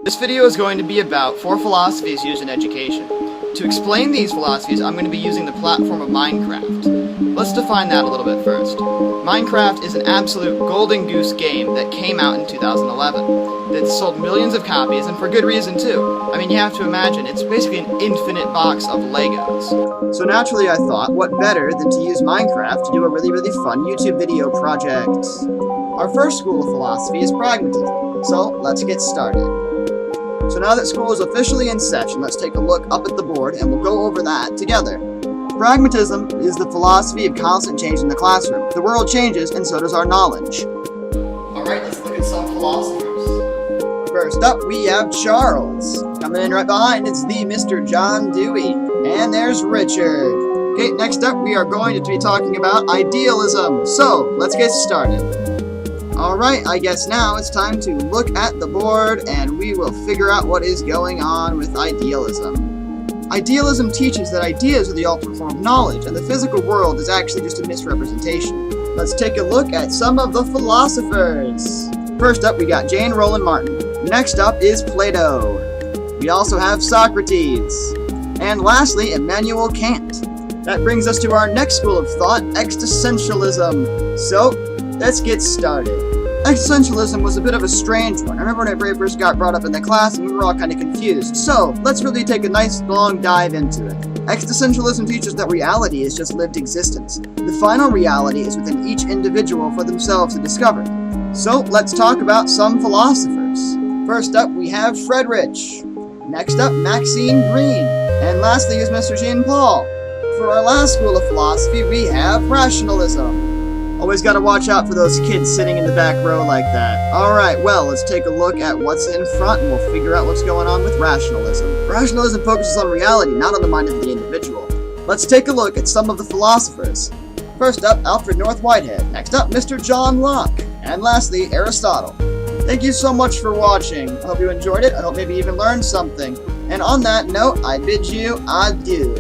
This video is going to be about 4 philosophies used in education. To explain these philosophies, I'm going to be using the platform of Minecraft. Let's define that a little bit first. Minecraft is an absolute golden goose game that came out in 2011. That sold millions of copies, and for good reason too. I mean, you have to imagine, it's basically an infinite box of Legos. So naturally I thought, what better than to use Minecraft to do a really fun YouTube video project. Our first school of philosophy is pragmatism, so let's get started. So now that school is officially in session, let's take a look up at the board and we'll go over that together. Pragmatism is the philosophy of constant change in the classroom. The world changes and so does our knowledge. Alright, let's look at some philosophers. First up, we have Charles. Coming in right behind, it's the Mr. John Dewey. And there's Richard. Okay, next up we are going to be talking about idealism. So, let's get started. Alright, I guess now it's time to look at the board and we will figure out what is going on with idealism. Idealism teaches that ideas are the ultimate form of knowledge and the physical world is actually just a misrepresentation. Let's take a look at some of the philosophers. First up, we got Jane Roland Martin. Next up is Plato. We also have Socrates. And lastly, Immanuel Kant. That brings us to our next school of thought, existentialism. So, let's get started. Existentialism was a bit of a strange one. I remember when it very first got brought up in the class and we were all kind of confused. So, let's really take a nice long dive into it. Existentialism teaches that reality is just lived existence. The final reality is within each individual for themselves to discover. So, let's talk about some philosophers. First up, we have Friedrich. Next up, Maxine Greene. And lastly is Mr. Jean-Paul. For our last school of philosophy, we have rationalism. Always gotta watch out for those kids sitting in the back row like that. Alright, well, let's take a look at what's in front and we'll figure out what's going on with rationalism. Rationalism focuses on reality, not on the mind of the individual. Let's take a look at some of the philosophers. First up, Alfred North Whitehead. Next up, Mr. John Locke. And lastly, Aristotle. Thank you so much for watching. I hope you enjoyed it. I hope maybe you even learned something. And on that note, I bid you adieu.